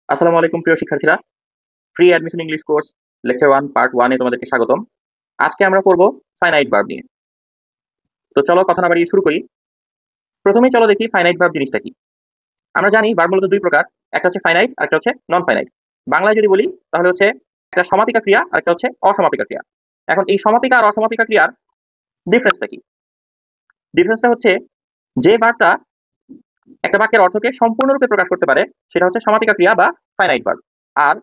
আসসালামু আলাইকুম প্রিয় শিক্ষার্থীরা। Free admission English course lecture 1 part 1 এ তোমাদেরকে স্বাগতম। আজকে আমরা পড়ব ফাইনাইট ভার্ব নিয়ে। তো চলো কথা না বাড়িয়ে শুরু করি। প্রথমেই চলো দেখি ফাইনাইট ভার্ব জিনিসটা কি। আমরা জানি ভার্ব মূলত দুই প্রকার, একটা হচ্ছে ফাইনাইট আর একটা হচ্ছে নন ফাইনাইট। বাংলায় যদি বলি তাহলে হচ্ছে একটা সমাপিকা ক্রিয়া আর একটা হচ্ছে অসমাপিকা ক্রিয়া। এখন এই সমাপিকা আর অসমাপিকা ক্রিয়ার ডিফারেন্সটা কি? ডিফারেন্সটা হচ্ছে যে ভার্বটা একটা বাক্যের অর্থকে সম্পূর্ণরূপে প্রকাশ করতে পারে সেটা হচ্ছে সমাপিকা ক্রিয়া বা ফাইনাইট ভার্ব। আর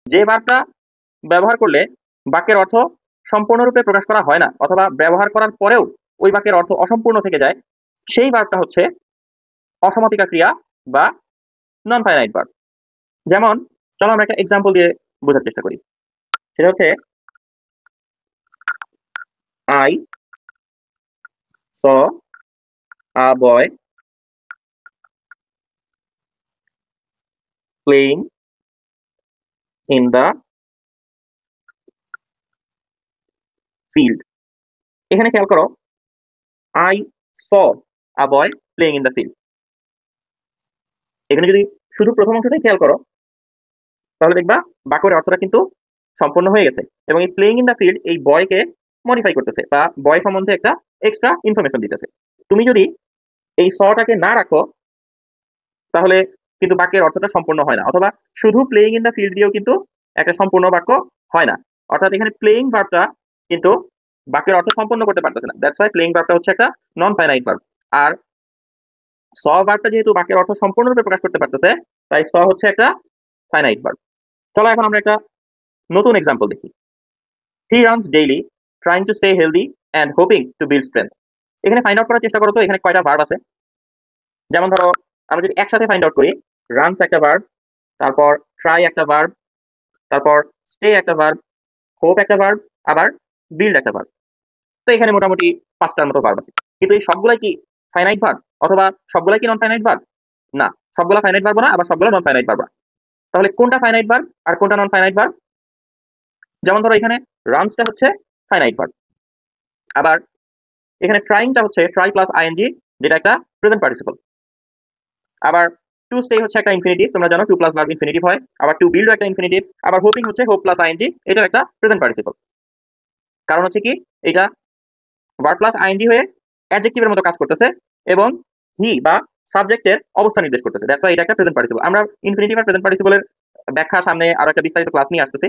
যে ভার্বটা ব্যবহার করলে বাক্যের অর্থ সম্পূর্ণরূপে প্রকাশ করা হয় না অথবা ব্যবহার করার পরেও ওই বাক্যের অর্থ অসম্পূর্ণ থেকে যায়, সেই ভার্বটা হচ্ছে অসমাপিকা ক্রিয়া বা নন ফাইনাইট ভার্ব। যেমন চলো আমরা একটা এক্সাম্পল দিয়ে বোঝার চেষ্টা করি। সেটা হচ্ছে I saw a boy playing in the field. এখানে খেয়াল করো, I saw a boy playing in the field. এখানে যদি শুধু প্রথম অংশটাই খেয়াল করো তাহলে দেখবা বাক্যের অর্থটা কিন্তু সম্পন্ন হয়ে গেছে এবং এই প্লেইং ইন দ্য ফিল্ড এই বয়কে মডিফাই করতেছে বা বয় সম্বন্ধে একটা এক্সট্রা ইনফরমেশন দিতেছে। তুমি যদি এই সটাকে না রাখো তাহলে কিন্তু বাক্যের অর্থটা সম্পূর্ণ হয় না, অথবা শুধু প্লেইং ইন দ্য ফিল্ড দিয়েও কিন্তু একটা সম্পূর্ণ বাক্য হয় না। অর্থাৎ এখানে প্লেইং ভার্বটা কিন্তু বাক্যের অর্থ সম্পন্ন করতে পারতেছে না। দ্যাটস ওয়াই প্লেইং ভার্বটা হচ্ছে একটা নন ফাইনাইট ভার্ব। আর স ভার্বটা যেহেতু বাক্যের অর্থ সম্পূর্ণরূপে প্রকাশ করতে পারতেছে, তাই স হচ্ছে একটা ফাইনাইট ভার্ব। চলো এখন আমরা একটা নতুন এক্সাম্পল দেখি। হি runs daily trying to stay healthy and hoping to build strength. এখানে ফাইন্ড আউট করার চেষ্টা করো তো এখানে কয়টা ভার্ব আছে। যেমন ধরো আমরা যদি একসাথে ফাইন্ড আউট করি, রানস একটা ভার্ব, তারপর ট্রাই একটা ভার্ব, তারপর স্টে একটা ভার্ব, হোপ একটা ভার্ব, আবার বিল্ড একটা ভার্ব। তো এখানে মোটামুটি 5টার মতো ভার্ব আছে। কিন্তু এই সবগুলাই কি ফাইনাইট ভার্ব অথবা সবগুলাই কি নন ফাইনাইট ভার্ব? না, সবগুলা ফাইনাইট ভার্ব না, আবার সবগুলা নন ফাইনাইট ভার্ব না। তাহলে কোনটা ফাইনাইট ভার্ব আর কোনটা নন ফাইনাইট ভার্ব? যেমন ধরো এখানে রানসটা হচ্ছে ফাইনাইট ভার্ব, আবার এখানে ট্রাইংটা হচ্ছে ট্রাই প্লাস আইএনজি, যেটা একটা প্রেজেন্ট পার্টিসিপল। আবার টু স্টে হচ্ছে একটা ইনফিনিটিভ, তোমরা জানো টু প্লাস ভার্ব ইনফিনিটিভ হয়। আবার টু বিল্ড একটা ইনফিনিটিভ। আবার হোপিং হচ্ছে হোপ প্লাস আইএনজি, এটাও একটা প্রেজেন্ট পার্টিসিপল। কারণ হচ্ছে কি, এটা ভার্ব প্লাস আইএনজি হয়ে অ্যাডজেক্টিভের মতো কাজ করতেছে এবং হি বা সাবজেক্টের অবস্থান নির্দেশ করতেছে। দ্যাটস ওয়াই এটা একটা প্রেজেন্ট পার্টিসিপল। আমরা ইনফিনিটিভ আর প্রেজেন্ট পার্টিসিপলের ব্যাখ্যা সামনে আরো একটা বিস্তারিত ক্লাস নিয়ে আসতেছি,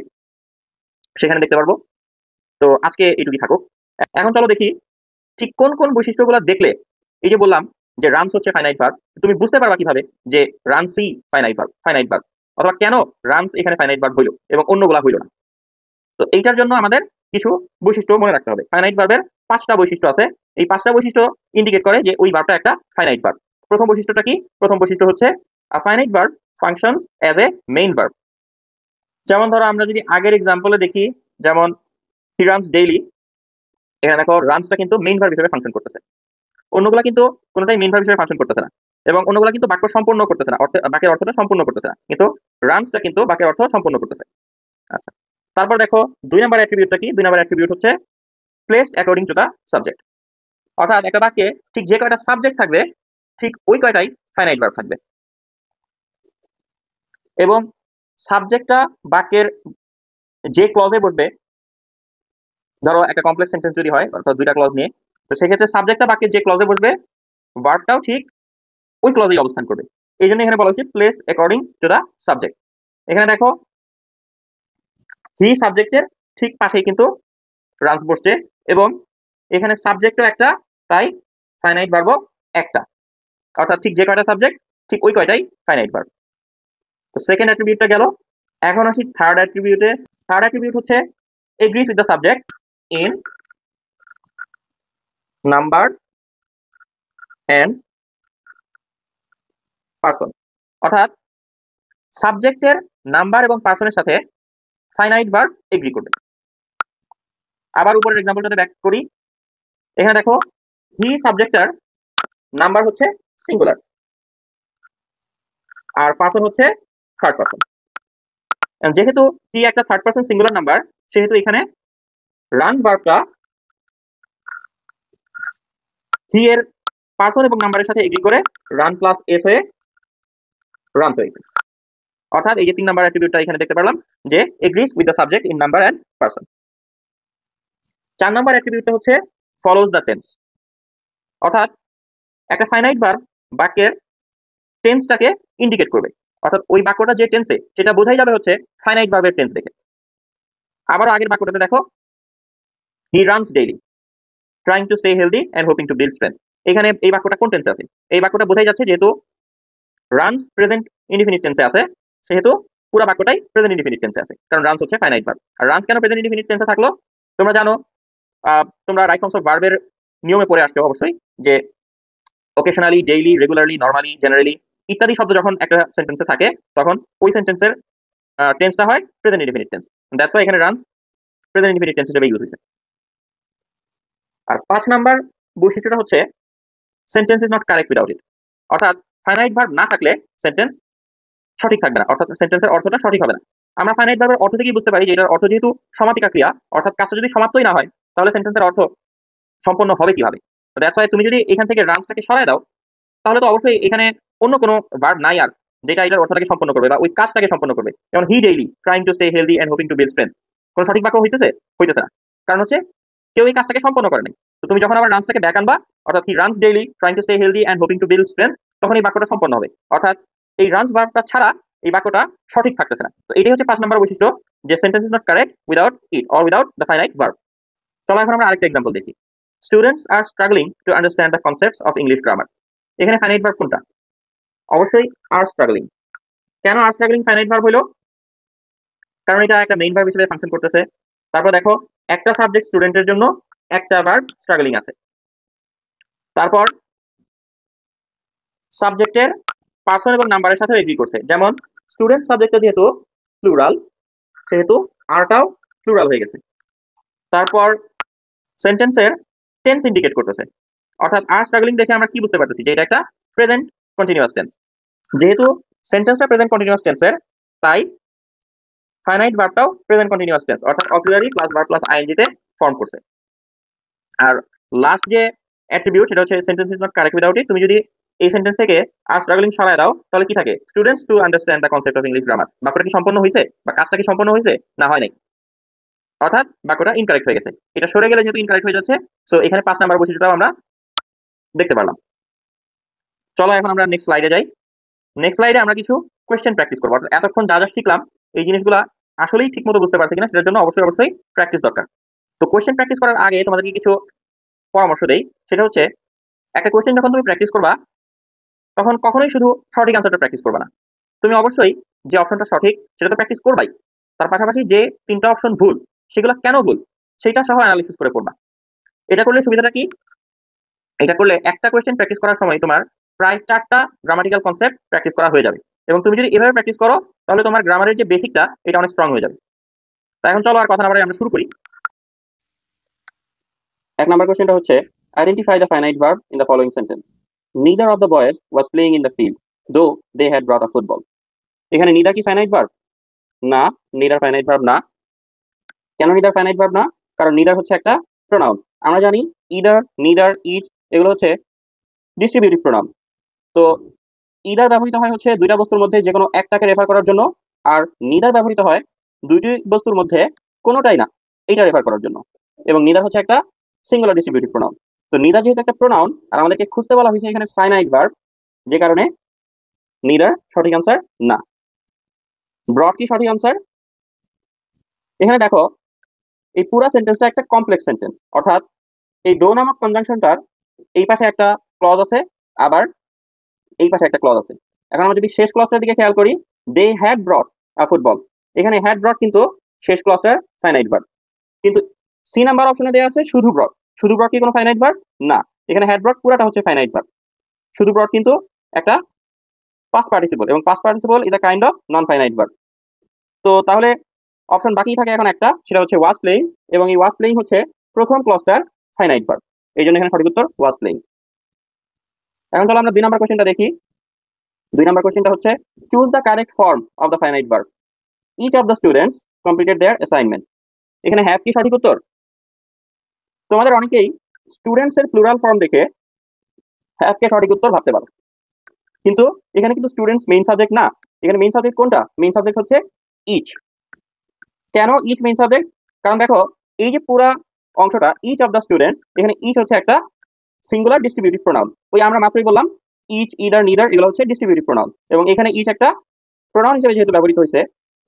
সেখানে দেখতে পারবো। তো আজকে এইটুকুই থাকুক। এখন চলো দেখি ঠিক কোন কোন বৈশিষ্ট্যগুলো দেখলে এই যে বললাম যে রানস হচ্ছে ফাইনাইট ভার্ব, তুমি বুঝতে পারবা কিভাবে যে রানসি ফাইনাইট ভার্ব অথবা কেন রানস এখানে ফাইনাইট ভার্ব হইলো এবং অন্যগুলা হইলো না। তো এইটার জন্য আমাদের কিছু বৈশিষ্ট্য মনে রাখতে হবে। ফাইনাইট ভার্বের 5টা বৈশিষ্ট্য আছে। এই 5টা বৈশিষ্ট্য ইন্ডিকেট করে যে ওই ভার্বটা একটা ফাইনাইট ভার্ব। প্রথম বৈশিষ্ট্যটা কি? প্রথম বৈশিষ্ট্য হচ্ছে a finite verb functions as a main verb. যেমন ধরো আমরা যদি আগের এক্সাম্পলে দেখি, যেমন হি রানস ডেইলি, এখানে দেখো রানসটা কিন্তু মেইন ভার্ব হিসেবে ফাংশন করতেছে। অন্যগুলা কিন্তু কোনোটাই মেইন ভার্ব হিসেবে ফাংশন করতেছে না এবং অন্যগুলা কিন্তু বাক্য সম্পূর্ণ করতেছে না, বাক্যের অর্থটা সম্পূর্ণ করতেছে না, কিন্তু রানসটা কিন্তু বাক্যের অর্থ সম্পূর্ণ করতেছে। আচ্ছা, তারপর দেখো 2 নম্বর অ্যাট্রিবিউটটা কি? 2 নম্বর অ্যাট্রিবিউট হচ্ছে placed according to the subject. অর্থাৎ একটা বাক্যে ঠিক যে কয়টা সাবজেক্ট থাকবে ঠিক ওই কয়টাই ফাইনাইট ভার্ব থাকবে এবং সাবজেক্টটা বাক্যের যে ক্লজে বসবে, ধরো একটা কমপ্লেক্স সেন্টেন্স যদি হয় অর্থাৎ দুইটা ক্লজ নিয়ে, তো সেক্ষেত্রে সাবজেক্টটা বাক্যের যে ক্লজে বসবে ভার্বটাও ঠিক ওই ক্লজেই অবস্থান করবে। এই জন্য এখানে বলা হচ্ছে place according to the subject. এখানে দেখো হি সাবজেক্টের ঠিক পাশেই কিন্তু রানস বসছে এবং এখানে সাবজেক্টও একটা, তাই ফাইনাইট ভার্বও একটা। অর্থাৎ ঠিক যে কয়টা সাবজেক্ট ঠিক ওই কয়টাই ফাইনাইট ভার্ব। তো সেকেন্ড অ্যাট্রিবিউটটা গেল। এখন আসি থার্ড অ্যাট্রিবিউটে। থার্ড অ্যাট্রিবিউট হচ্ছে agrees with the subject in number and person. অর্থাৎ সাবজেক্টের নাম্বার এবং পারসনের সাথে ফাইনাইট ভার্ব এগ্রি করবে। আবার উপরের এক্সাম্পলটাতে ব্যাক করি। এখানে দেখো হি সাবজেক্টটার নাম্বার হচ্ছে সিঙ্গুলার আর পারসন হচ্ছে থার্ড পারসন। যেহেতু হি একটা থার্ড পারসন সিঙ্গুলার নাম্বার, সেহেতু এখানে রান ভার্বটা হি এর পারসন এবং নাম্বারের সাথে এগ্রি করে রান প্লাস এস হয়ে রানস হয়েছে। অর্থাৎ এই যে 3 নাম্বার অ্যাট্রিবিউটটা এখানে দেখতে পারলাম যে agrees with the subject in number and person. 4 number অ্যাট্রিবিউটটা হচ্ছে ফলোজ দ্য টেন্স, অর্থাৎ একটা ফাইনাইট ভার্ব বাক্যের টেন্সটাকে ইন্ডিকেট করবে, অর্থাৎ ওই বাক্যটা যে টেন্সে সেটা বোঝাই যাবে হচ্ছে ফাইনাইট ভার্বের টেন্স দেখে। আবারও আগের বাক্যটাতে দেখো, হি runs daily trying to stay healthy and hoping to build strength. এখানে এই বাক্যটা কোন টেন্সে আছে? এই বাক্যটা বোঝাই যাচ্ছে যেহেতু রানস প্রেজেন্ট ইনডিফিনিট টেন্সে আছে, সেহেতু পুরো বাক্যটাই প্রেজেন্ট ইনডিফিনিট টেন্সে আছে, কারণ রানস হচ্ছে ফাইনাইট ভার্ব। আর রানস কেন প্রেজেন্ট ইনডিফিনিট টেন্সে থাকলো? তোমরা জানো, তোমরা রাইট ফর্মস অফ ভার্বের নিয়মে পড়ে আসছো অবশ্যই, যে occasionally, daily, regularly, normally, generally ইত্যাদি শব্দ যখন একটা সেন্টেন্সে থাকে তখন ওই সেন্টেন্সের টেন্সটা হয় present indefinite tense. That's why এখানে রানস প্রেজেন্ট ইনডিফিনিট টেন্স হিসেবে ইউজ হয়েছে। আর 5 নাম্বার বৈশিষ্ট্যটা হচ্ছে sentence is not correct without ইট, অর্থাৎ ফাইনাইট ভার্ব না থাকলে সেন্টেন্স সঠিক থাকবে না, অর্থাৎ সেন্টেন্সের অর্থটা সঠিক হবে না। আমরা ফাইনাইট ভার্বের অর্থ থেকেই বুঝতে পারি যে এটার অর্থ যেহেতু সমাপিকা ক্রিয়া, অর্থাৎ কাজটা যদি সমাপ্তই না হয় তাহলে সেন্টেন্সের অর্থ সম্পন্ন হবে কিভাবে? দ্যাটস ওয়াই তুমি যদি এখান থেকে রানসটাকে সরায় দাও তাহলে তো অবশ্যই এখানে অন্য কোনো ভার্ব নাই আর যেটা এটার অর্থটাকে সম্পন্ন করবে বা ওই কাজটাকে সম্পন্ন করবে। যেমন he daily trying to stay healthy and hoping to build strength, কোন সঠিক বাক্য হইতেছে না, কারণ হচ্ছে কেউ এই কাজটাকে সম্পন্ন করে নাই। তো তুমি যখন আবার রানসটাকে ব্যাক আনবা, অর্থাৎ he runs daily trying to stay healthy and hoping to build strength, তখন এই বাক্যটা সম্পন্ন হবে, অর্থাৎ এই রানস ভার্বটা ছাড়া এই বাক্যটা সঠিক থাকতেছে না। তো এটাই হচ্ছে 5 নম্বর বৈশিষ্ট্য, যে sentence is not correct without it or without the finite verb. চলো এখন আমরা আরেকটা এক্সাম্পল দেখি। Students are struggling to understand the concepts of English grammar. এখানে ফাইনাইট ভার্ব কোনটা? অবশ্যই আর স্ট্রাগলিং। কেন আর স্ট্রাগলিং ফাইনাইট ভার্ব হলো? কারণ এটা একটা মেইন ভার্ব হিসেবে ফাংশন করতেছে। তারপর দেখো, একটা সাবজেক্ট স্টুডেন্টের জন্য একটা ভার্ব স্ট্রাগলিং আছে। তারপর সাবজেক্টের পার্সন এবং নাম্বারের সাথে এগ্রি করছে, যেমন স্টুডেন্ট সাবজেক্টটা যেহেতু প্লুরাল সেহেতু আরটাও প্লুরাল হয়ে গেছে। তারপর সেন্টেন্সের টেন্স ইন্ডিকেট করতেছে, অর্থাৎ আর স্ট্রাগলিং দেখে আমরা কি বুঝতে পারতেছি যে এটা একটা প্রেজেন্ট কন্টিনিউয়াস টেন্স। যেহেতু সেন্টেন্সটা প্রেজেন্ট কন্টিনিউয়াস টেন্সের, তাই ফাইনাইট ভার্বটাও প্রেজেন্ট কন্টিনিউয়াস টেন্স, অর্থাৎ auxiliary plus verb plus ING তে ফর্ম করছে। আর লাস্ট যে অ্যাট্রিবিউট সেটা হচ্ছে sentence is not correct without it. তুমি যদি এই সেন্টেন্স থেকে আর স্ট্রাগলিং সরায় দাও তাহলে কি থাকে? Students to understand the concept of English grammar. বাক্যটা কি সম্পন্ন হয়েছে বা কাজটা কি সম্পন্ন হয়েছে? না, হয় নাই, অর্থাৎ বাক্যটা ইনকারেক্ট হয়ে গেছে। এটা সরে গেলে যেহেতু ইনকারেক্ট হয়ে যাচ্ছে, সো এখানে 5 নাম্বার বৈশিষ্ট্যটাও আমরা দেখতে পারলাম। চলো এখন আমরা নেক্সট স্লাইডে যাই। নেক্সট স্লাইডে আমরা কিছু কোয়েশ্চেন প্র্যাকটিস করবো। অর্থাৎ এতক্ষণ যা যা শিখলাম এই জিনিসগুলো আসলেই ঠিক মতো বুঝতে পারছি কিনা সেটার জন্য অবশ্যই অবশ্যই প্র্যাকটিস দরকার। তো কোয়েশ্চেন প্র্যাকটিস করার আগে তোমাদেরকে কিছু পরামর্শ দেই। সেটা হচ্ছে, একটা কোয়েশ্চেন যখন তুমি প্র্যাকটিস করবা তখন কখনোই শুধু সঠিক আনসারটা প্র্যাকটিস করবা না। তুমি অবশ্যই যে অপশনটা সঠিক সেটা তো প্র্যাকটিস করবাই, তার পাশাপাশি যে 3টা অপশন ভুল সেগুলো কেন ভুল সেটা সহ অ্যানালিসিস করে পড়বা। এটা করলে সুবিধাটা কি? এটা করলে একটা কোয়েশ্চেন প্র্যাকটিস করার সময় তোমার প্রায় 4টা গ্রামাটিক্যাল কনসেপ্ট প্র্যাকটিস করা হয়ে যাবে, এবং তুমি যদি এভাবে প্র্যাকটিস করো তাহলে তোমার গ্রামারের যে বেসিকটা এটা অনেক স্ট্রং হয়ে যাবে। তাই এখন চলো আর কথা না বাড়িয়ে আমরা শুরু করি। 1 নাম্বার কোয়েশ্চেনটা হচ্ছে, identify the finite verb in the following sentence. Neither of the boys was playing in the field though they had brought a football. এখানে নিদার কি ফাইনাইট ভার্ব? না, নিদার ফাইনাইট ভার্ব না। কেন নিদার ফাইনাইট ভার্ব না? কারণ neither হচ্ছে একটা pronoun. আমরা জানি ইদার, নিদার, ইচ এগুলো হচ্ছে ডিস্ট্রিবিউটিভ প্রোনাউন। তো ইদার ব্যবহৃত হয় হচ্ছে 2টা বস্তুর মধ্যে যে কোনো একটাকে রেফার করার জন্য, আর নিদার ব্যবহৃত হয় 2টি বস্তুর মধ্যে কোনোটাই না এইটা রেফার করার জন্য। এবং নিদার হচ্ছে একটা সিঙ্গুলার ডিস্ট্রিবিউটিভ প্রোনাউন। তো নিদার যেহেতু একটা প্রোনাউন আর আমাদেরকে খুঁজতে বলা হয়েছে এখানে ফাইনাইট ভার্ব, যে কারণে নিদার সঠিক আনসার না। ব্রড কি সঠিক আনসার? এখানে দেখো, এই পুরা সেন্টেন্সটা একটা কমপ্লেক্স সেন্টেন্স, অর্থাৎ এই ডো নামক কনজাংশনটার এই পাশে একটা ক্লজ আছে, আবার এই পাশে একটা ক্লজ আছে। এখন আমরা যদি শেষ ক্লজটার দিকে খেয়াল করি, they had brought a football, এখানে হ্যাড ব্রট কিন্তু শেষ ক্লজটার ফাইনাইট ভার্ব। কিন্তু সি নাম্বার অপশনে দেওয়া আছে শুধু ব্রট। শুধু ব্রট কি কোনো ফাইনাইট ভার্ব? না, এখানে হ্যাড ব্রট পুরাটা হচ্ছে ফাইনাইট ভার্ব। শুধু ব্রট কিন্তু একটা পাস্ট পার্টিসিপল, এবং past participle is a kind of non finite verb. তো তাহলে অপশন বাকি থাকে এখন একটা, সেটা হচ্ছে ওয়াজ প্লেইং, এবং এই ওয়াজ প্লেইং হচ্ছে প্রথম ক্লজটার ফাইনাইট ভার্ব। এই জন্য এখানে সঠিক উত্তর ওয়াজ প্লেইং। এখন চলো আমরা 2 নাম্বার কোশ্চেনটা দেখি। 2 নাম্বার কোশ্চেনটা হচ্ছে, choose the correct form of the finite verb. Each of the students completed their assignment. এখানে হ্যাভ কি সঠিক উত্তর? তোমাদের অনেকেই স্টুডেন্টস এর প্লুরাল ফর্ম দেখে হ্যাভ কে সঠিক উত্তর ভাবতে পারো, কিন্তু এখানে কিন্তু স্টুডেন্টস মেইন সাবজেক্ট না, এখানে মেইন সাবজেক্ট কোনটা? মেইন সাবজেক্ট হচ্ছে ইচ। কেন ইচ মেইন সাবজেক্ট? কারণ দেখো এই যে পুরা অংশটা ইচ অফ দ্য স্টুডেন্টস, এখানে ইচ হচ্ছে একটা সিঙ্গুলার ডিস্ট্রিবিউটিভ প্রোনাউন। ওই আমরা মাত্রই বললাম ইচ, ইদার, নিদার এগুলো হচ্ছে ডিস্ট্রিবিউটিভ প্রোনাউন, এবং এখানে ইচ একটা প্রোনাউন হিসেবে যেহেতু ব্যবহৃত হয়েছে,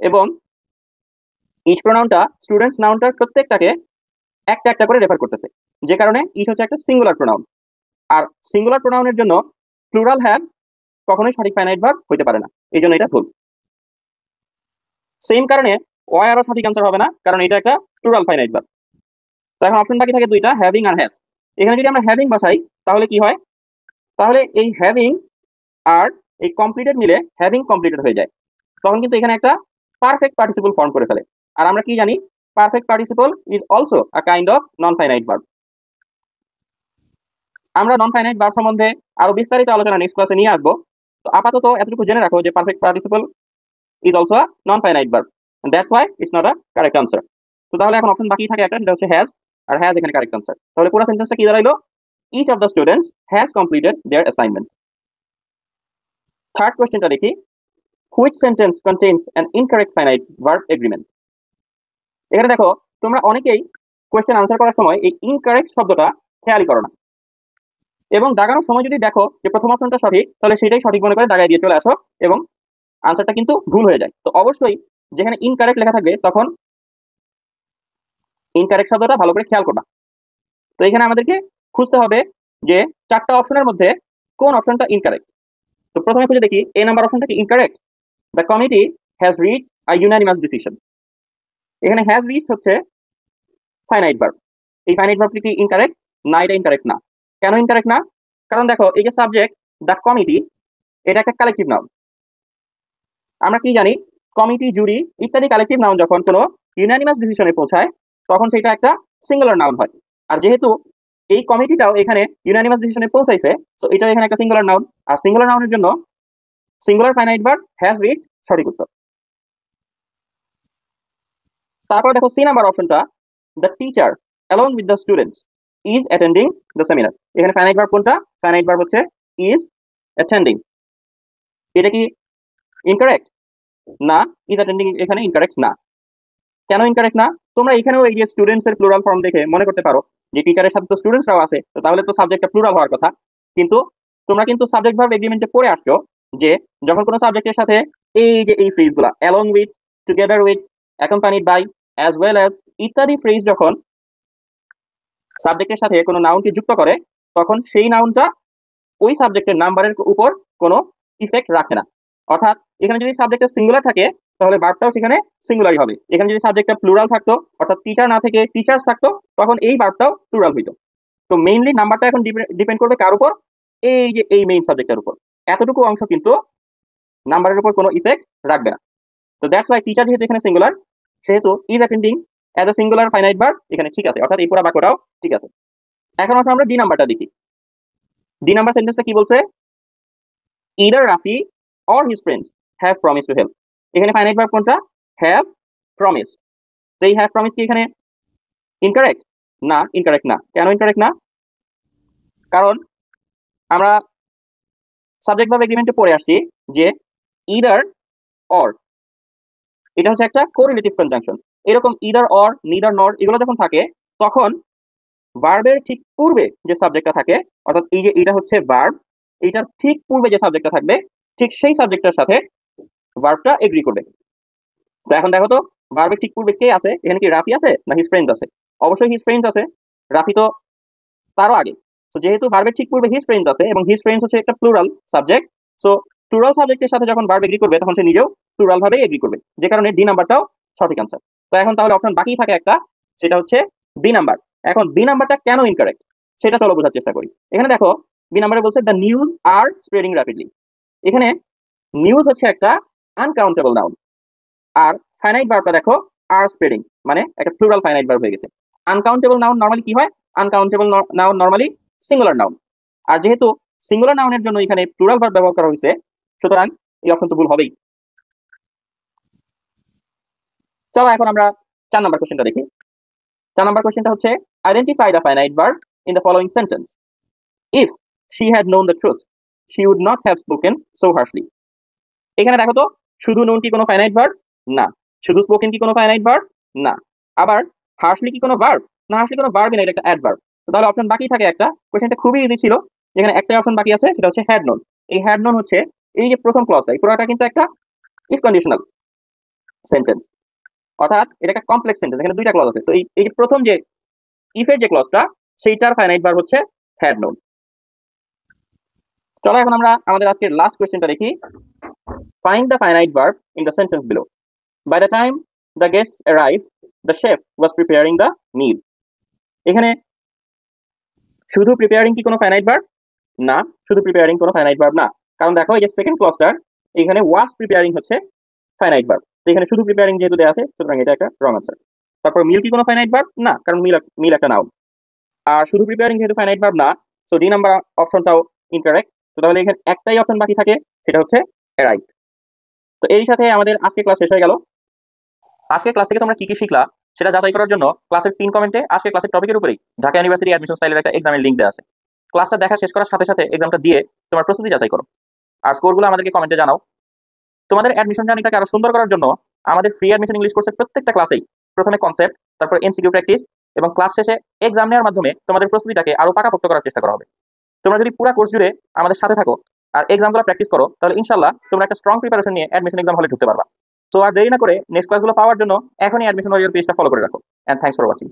এবং ইচ প্রোনাউনটা স্টুডেন্টস নাউনটার প্রত্যেকটাকে একটা একটা করে রেফার করতেছে, যে কারণে ইচ হচ্ছে একটা সিঙ্গুলার প্রোনাউন। আর সিঙ্গুলার প্রোনাউনের জন্য প্লুরাল হ্যাভ কখনোই সঠিক ফাইনাইট ভার্ব হইতে পারে না, এই জন্য এটা ভুল। সেম কারণে ওয়াই আরও সঠিক আনসার হবে না, কারণ এটা একটা প্লুরাল ফাইনাইট ভার্ব। তো এখন অপশন বাকি থাকে দুইটা, হ্যাভিং আর হ্যাজ। এখানে যদি আমরা হ্যাভিং বসাই তাহলে কি হয়? তাহলে এই হ্যাভিং আর এই কমপ্লিটেড মিলে হ্যাভিং কমপ্লিটেড হয়ে যায়, তখন কিন্তু এখানে একটা পারফেক্ট পার্টিসিপল ফর্ম করে ফেলে। আর আমরা কি জানি? Perfect participle is also a kind of non finite verb. আমরা নন ফাইনাইট ভার্ব সম্বন্ধে আরো বিস্তারিত আলোচনা নেক্সট ক্লাসে নিয়ে আসবো। তো আপাতত এতটুকু জেনে রাখো যে perfect participle is also a non finite verb, that's why it's not a correct answer. তো তাহলে এখন অপশন বাকি থাকে একটা, সেটা হচ্ছে হ্যাজ, আর হ্যাজ এখানে কারেক্ট আনসার। তাহলে পুরো সেন্টেন্সটা কি দাঁড়াইলো? Each of the students has completed their assignment. Third কোয়েশ্চেনটা দেখি, which sentence contains an incorrect finite verb agreement. এখানে দেখো তোমরা অনেকেই কোয়েশ্চেন আনসার করার সময় এই ইনকারেক্ট শব্দটা খেয়ালই করো না, এবং দাগানোর সময় যদি দেখো যে প্রথম অপশনটা সঠিক, তাহলে সেটাই সঠিক মনে করে দাগায় দিয়ে চলে আসো, এবং আনসারটা কিন্তু ভুল হয়ে যায়। তো অবশ্যই যেখানে ইনকারেক্ট লেখা থাকবে তখন ইনকারেক্ট শব্দটা ভালো করে খেয়াল করবা। তো এখানে আমাদেরকে খুঁজতে হবে যে চারটা অপশনের মধ্যে কোন অপশনটা ইনকারেক্ট। তো প্রথমে খুঁজে দেখি এ নাম্বার অপশনটা কি incorrect. The committee has reach a unanimous decision. এখানে হ্যাজ রিচ হচ্ছে ফাইনাইট ভার্ব। এই ফাইনাইট ভার্বটি কি ইনকারেক্ট? না, এটা ইনকারেক্ট না। কেন ইনকারেক্ট না? কারণ দেখো এই যে সাবজেক্ট দ্য কমিটি, এটা একটা কালেকটিভ নাউন। আমরা কি জানি? কমিটি, জুরি ইত্যাদি কালেকটিভ নাউন যখন কোনো ইউনানিমাস ডিসিশনে পৌঁছায় তখন সেটা একটা সিঙ্গুলার নাউন হয়। আর যেহেতু এই কমিটিটাও এখানে ইউনানিমাস ডিসিশনে পৌঁছাইছে, তো এটাও এখানে একটা সিঙ্গুলার নাউন। আর সিঙ্গুলার নাউনের জন্য singular finite verb has reached সঠিক উত্তর। তারপরে দেখো সি নাম্বার অপশনটা, the teacher along with the students is attending the seminar. এখানে ফাইনাইট ভার্ব কোনটা? ফাইনাইট ভার্ব হচ্ছে ইজ অ্যাটেন্ডিং। এটা কি ইনকারেক্ট? না, ইজ অ্যাটেন্ডিং এখানে ইনকারেক্ট না। কেন ইনকারেক্ট না? তোমরা এখানেও এই যে স্টুডেন্টস এর প্লুরাল ফর্ম দেখে মনে করতে পারো যে টিচারের সাথে তো স্টুডেন্টসরাও আছে, তো তাহলে তো সাবজেক্টটা প্লুরাল হওয়ার কথা। কিন্তু তোমরা কিন্তু সাবজেক্ট ভার্ব এগ্রিমেন্টে পড়ে আসছো যে যখন কোনো সাবজেক্টের সাথে এই যে এই ফ্রেজগুলা along with, together with, accompanied by, as well as ইত্যাদি ফ্রেজ যখন সাবজেক্টের সাথে কোনো নাউনকে যুক্ত করে, তখন সেই নাউনটা ওই সাবজেক্টের নাম্বারের উপর কোনো ইফেক্ট রাখে না। অর্থাৎ এখানে যদি সাবজেক্টটা সিঙ্গুলার থাকে তাহলে ভার্বটাও সেখানে সিঙ্গুলারই হবে। এখানে যদি সাবজেক্টটা প্লুরাল থাকতো, অর্থাৎ টিচার না থেকে টিচার্স থাকতো, তখন এই ভার্বটাও প্লুরাল হইতো। তো মেইনলি নাম্বারটা এখন ডিপেন্ড করবে কার উপর? এই যে এই মেইন সাবজেক্টের উপর। এতটুকু অংশ কিন্তু নাম্বারের উপর কোনো ইফেক্ট রাখবে না। তো দ্যাটস ওয়াই টিচার যেহেতু এখানে সিঙ্গুলার, সেহেতু is attending as a singular finite verb এখানে ঠিক আছে, অর্থাৎ এই পুরো বাক্যটাও ঠিক আছে। এখন আসলে আমরা ডি নাম্বারটা দেখি। ডি নাম্বার সেন্টেন্সটা কি বলছে? either Rafi or his friends have promised to help. এখানে ফাইনাইট ভার্ব কোনটা? have promised। তো এই have promised কি এখানে ইনকারেক্ট? না, ইনকারেক্ট না। কেন ইনকারেক্ট না? কারণ আমরা সাবজেক্ট ভার্ব এগ্রিমেন্টে পড়ে আসছি যে either or এটা হচ্ছে একটা কোরিলেটিভ কনজাংশন। এরকম either or, neither nor এগুলো যখন থাকে তখন ভার্বের ঠিক পূর্বে যে সাবজেক্টটা থাকে, অর্থাৎ এই যে এটা হচ্ছে ভার্ব, এইটার ঠিক পূর্বে যে সাবজেক্টটা থাকবে ঠিক সেই সাবজেক্টের সাথে ভার্বটা এগ্রি করবে। তো এখন দেখো তো ভার্বের ঠিক পূর্বে কে আছে? এখানে কি রাফি আছে না হিজ ফ্রেন্ডস আছে? অবশ্যই হিজ ফ্রেন্ডস আছে, রাফি তো তারও আগে। তো যেহেতু ভার্বের ঠিক পূর্বে হিজ ফ্রেন্ডস আছে এবং হিজ ফ্রেন্ডস হচ্ছে একটা প্লুরাল সাবজেক্ট, সো প্লুরাল সাবজেক্টের সাথে যখন ভার্ব এগ্রি করবে তখন সে নিজেও প্লুরাল ভাবেই এগ্রি করবে, যে কারণে ডি নাম্বারটাও সঠিক আনসার। তো এখন তাহলে অপশন বাকি থাকে একটা, সেটা হচ্ছে বি নাম্বার। এখন বি নাম্বারটা কেন ইনকারেক্ট সেটা চলো বোঝার চেষ্টা করি। এখানে দেখো বি নাম্বারে বলছে the news are spreading rapidly. এখানে নিউজ হচ্ছে একটা আনকাউন্টেবল নাউন, আর ফাইনাইট ভার্বটা দেখো আর স্প্রেডিং, মানে একটা প্লুরাল ফাইনাইট ভার্ব হয়ে গেছে। আনকাউন্টেবল নাউন নরমালি কি হয়? Uncountable noun normally singular noun. আর যেহেতু সিঙ্গুলার নাউনের জন্য এখানে প্লুরাল ভার্ব ব্যবহার করা হয়েছে, সুতরাং এই অপশন তো ভুল হবেই। চলো এখন আমরা 4 নাম্বার কোশ্চেনটা দেখি। 4 নাম্বার কোশ্চেনটা হচ্ছে identify the finite verb in the following sentence. If she had known the truth she would not have spoken so harshly. এখানে দেখো তো শুধু নুন কি কোনো ফাইনাইট ভার্ব? না। শুধু স্পোকেন কি কোনো ফাইনাইট ভার্ব? না। আবার হার্শলি কি কোনো ভার্ব? না, হার্শলি কোনো ভার্বই না, এটা একটা অ্যাডভার্ব। তো তাহলে অপশন বাকি থাকে একটা। কোশ্চেনটা খুবই ইজি ছিল, যেখানে একটাই অপশন বাকি আছে, সেটা হচ্ছে হ্যাড নোন। এই হ্যাড নোন হচ্ছে এই যে প্রথম ক্লজটা, এই পুরোটা কিন্তু একটা ইফ কন্ডিশনাল সেন্টেন্স, অর্থাৎ এটা একটা কমপ্লেক্স সেন্টেন্স, এখানে দুইটা ক্লজ আছে। তো এই যে প্রথম যে ইফের যে ক্লজটা, সেইটার ফাইনাইট ভার্ব হচ্ছে হ্যাড নোন। চলো এখন আমরা আমাদের আজকের লাস্ট কোশ্চেনটা দেখি। Find the finite verb in the sentence below. By the time the guests arrive, the chef was preparing the meal. এখানে শুধু প্রিপেয়ারিং কি কোনো ফাইনাইট ভার্ব? না, শুধু প্রিপেয়ারিং কোনো ফাইনাইট ভার্ব না। কারণ দেখো এই যে সেকেন্ড ক্লজটার এখানে ওয়াজ প্রিপেয়ারিং হচ্ছে ফাইনাইট ভার্ব। তো এখানে শুধু প্রিপেয়ারিং যেহেতু দেওয়া আছে, সুতরাং এটা একটা রং আনসার। তারপর মিল কি কোনো ফাইনাইট ভার্ব? না, কারণ মিল একটা নাউন। আর শুধু প্রিপেয়ারিং যেহেতু ফাইনাইট ভার্ব না, সো ডি নাম্বার অপশনটাও ইনকারেক্ট। তো তাহলে এখানে একটাই অপশন বাকি থাকে, সেটা হচ্ছে রাইট। তো এর সাথে আমাদের আজকে ক্লাস শেষ হয়ে গেল। আজকের ক্লাস থেকে তোমরা কি কি শিখলা সেটা যাচাই করার জন্য ক্লাসের পিন কমেন্টে আজকে ক্লাসের টপিকের উপরেই ঢাকা ইউনিভার্সিটি অ্যাডমিশন স্টাইলের একটা এক্সামের লিঙ্ক দেওয়া আছে। ক্লাসটা দেখা শেষ করার সাথে সাথে এক্সামটা দিয়ে তোমার প্রস্তুতি যাচাই করো, আর স্কোরগুলো আমাদেরকে কমেন্টে জানাও। তোমাদের অ্যাডমিশন জার্নিটাকে আরো সুন্দর করার জন্য আমাদের ফ্রি অ্যাডমিশন ইংলিশ কোর্সের প্রত্যেকটা ক্লাসেই প্রথমে কনসেপ্ট, তারপর এমসিকিউ প্র্যাকটিস এবং ক্লাস শেষে এক্সাম নেওয়ার মাধ্যমে তোমাদের প্রস্তুতিটাকে আরো পাকাপোক্ত করার চেষ্টা করা হবে। তোমরা যদি পুরো কোর্স জুড়ে আমাদের সাথে থাকো আর এক্সামগুলো প্র্যাকটিস করো, তাহলে ইনশাল্লাহ তোমরা একটা স্ট্রং প্রিপারেশন নিয়ে অ্যাডমিশন এক্সাম হলে ঢুকতে পারবা। তো আর দেরি না করে নেক্সট ক্লাসগুলো পাওয়ার জন্য এখনই অ্যাডমিশন ওয়ারিয়র পেজটা ফলো করে রাখো। And thanks for watching.